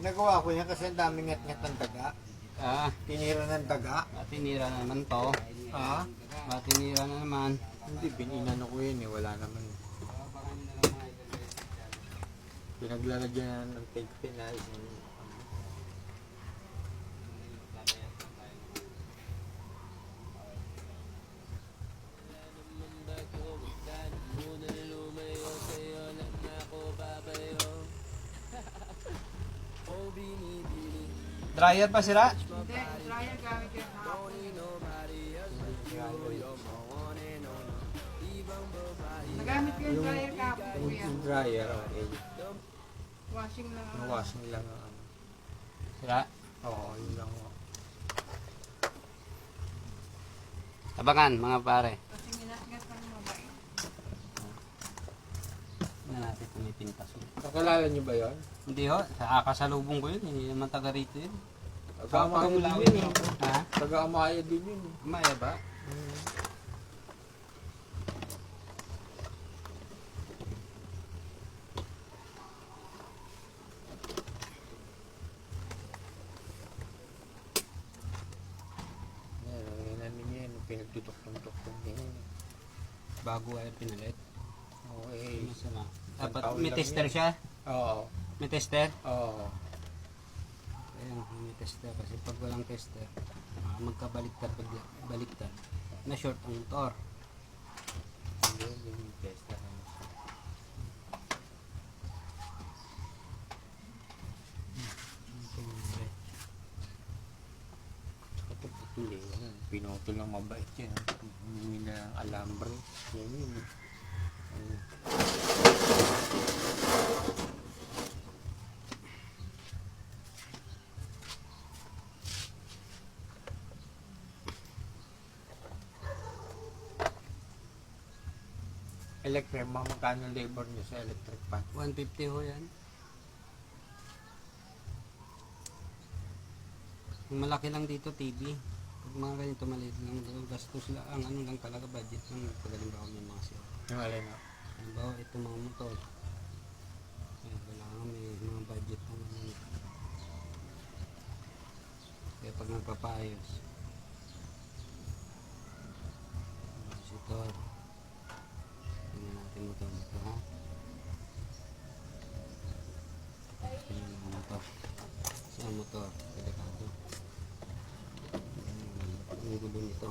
Nagawa ko yan kasi ang daming ngat-ngat ng daga. Tinira ng daga. Tinira na naman to. Tinira na naman. Hindi, bininano ko yun eh. Wala naman. Pinaglalagyan na ng tape pin na Dryer pa sira? Hindi, dryer gamit yun. Nagamit ko yung dryer kahapon, kuya. yung dryer. Okay. Washing lang. Yung washing lang. Sira? Oo, yun lang. Tabakan mga pare. Kasi minat-ngat ng mabait. Hindi natin pumipintas. Nakalala nyo ba yun? Hindi ho, sa kasalubong ko yun. Hindi naman taga rito yun. Taga-amaya din yun. Ha? Taga-amaya din yun. Maya ba? Pinagtutok-tutok din yun. Bago ay pinalit. Okay. Masama. Dapat may tester siya? Oo. May tester? Oo. Ayan, may tester. Kasi pag walang tester, magkabaliktad, baliktad, na short ang motor. Hindi, yung tester. Pinutol ng mabait yan. Hindi na ng alambre. Yan yun. Electric, magkano labor nyo sa electric pan? 150 ho yan. Yung malaki lang dito, TV. Pag mga ganito maliit lang, gastos lang, ang ano lang talaga, budget lang. Pagalimbawa may mga siya. Yung alin na? Halimbawa, ito mga motor. Kaya kailangan may mga budget lang. Kaya pag nagpapayos, motor. Tingnan natin motor nito, ha? Tingnan yung mga motor. Sa motor, delikado. Ang gulo nito.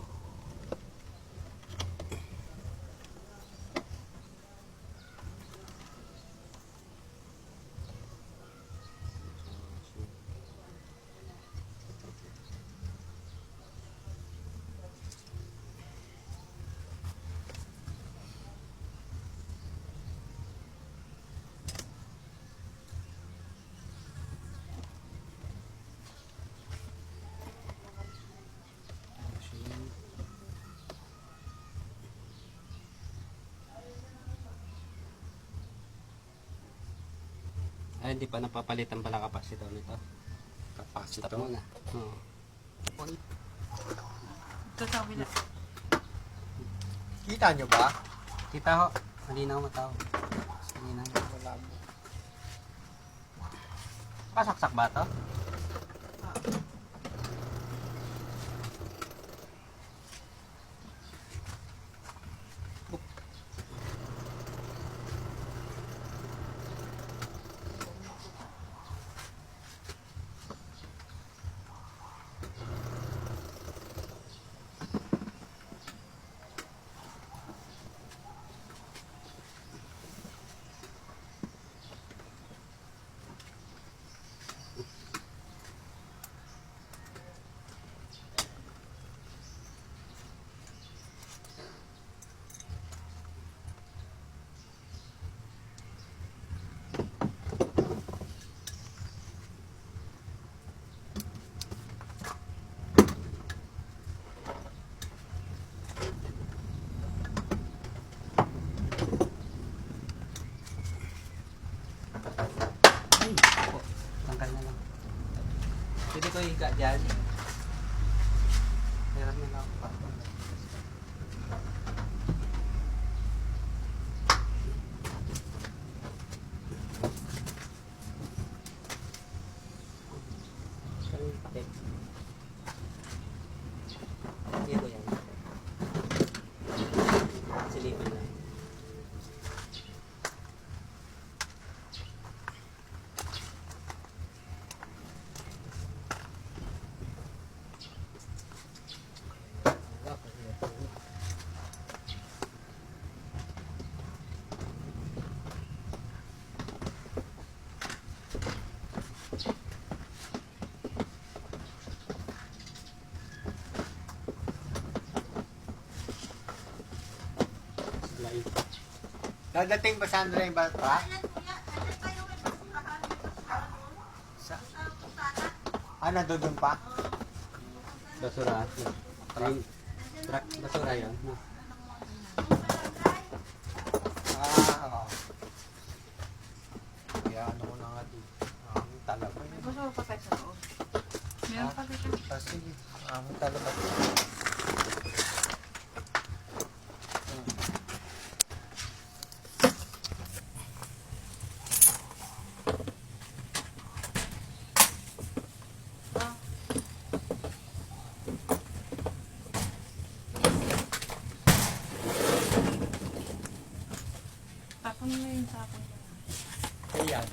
Ay, hindi pa napapalitan pala kapasitor nito. Kapasitor? Stop muna. Oo. Ito sa kabila. Kita nyo ba? Kita ho. Malinaw mataw. Malinaw. Wala mo. Pasaksak ba ito? Pwede ko higa dyan. Hirap nila ako pa. Dadating ba Sandra yung bata? Sa... Ah, nandun pa? Basura. Truck basura yun. No? Ah, oo. Kaya ano ko na nga dito. Talaga yun. Gusto mo pa tayo sa loob? Meron pa tayo. Sige, talaga. Tapon mo yun sa akin. Ayan.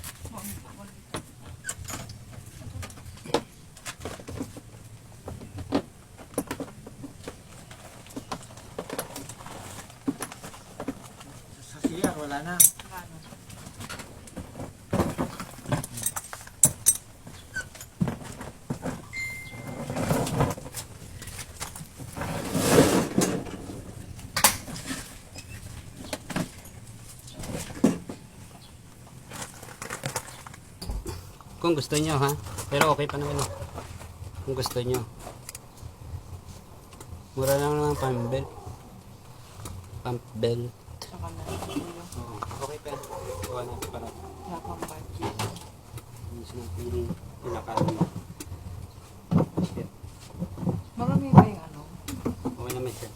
Sa CR, wala na. Kung gusto nyo ha. Pero okay pa naman. Kung gusto nyo. Mura lang naman pump belt. Pump belt. Saka na yung Oo. Okay pa. Kuha natin para. napang budget. Miss natin pinakain mo. Marami ba yung ano? Okay naman siya.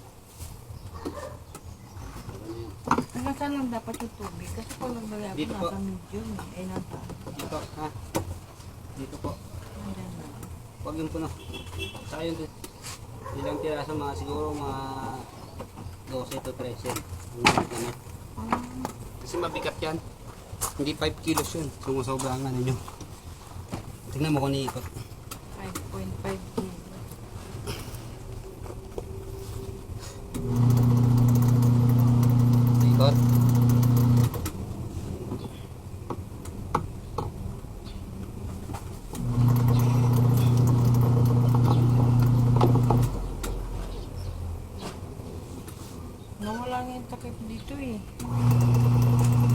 Hanggang saan lang dapat yung tubig? Kasi kung nagbayag Dito po. nasa medium. Eh, nasa. Dito ha. Dito po. Nandyan na. Huwag yung puno. Saka yun din. Ilang tiraso mga siguro mga 12 to 13. Ang gamit. Kasi mabigat yan. Hindi 5 kilos yun. Sumusobrangan ninyo. Tingnan mo kung niikot. 5.5 kilo. Ikot. Nawala nga yung takip dito eh.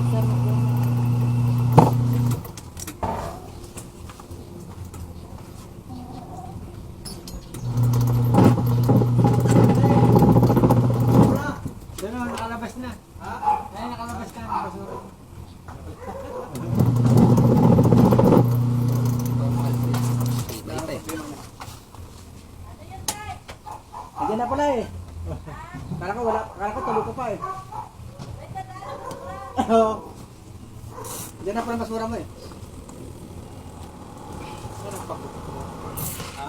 Sarap ko. Gano'n, nakalabas na. Ha? Ay, nakalabas ka. Basura. Nandiyan na pala eh. Kala ko tulo ko pa eh. Oo. Diyan na pala basura mo eh. Ha?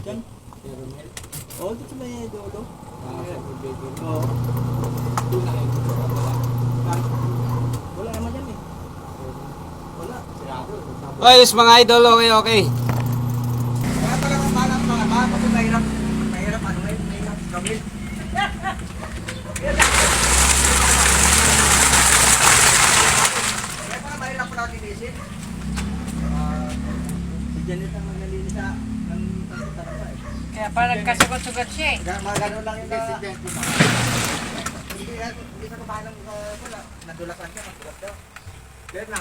Diyan? Oo, dito sa may dodo. Oo. Wala naman dyan eh. Wala. Ayos mga idol, okay. Kaya pala kung malang mga baka kasi mahirap ano mahirap gawin. Kaya pala mahirap pala linisin. Si Janet ang maglilinis sa ng tanong eh. Kaya pa nagkasugat-sugat siya eh. Kaya mga ganun lang yung President ko na. hindi ka kumain ng wala. Nadulakan siya, magdulat daw. Kaya na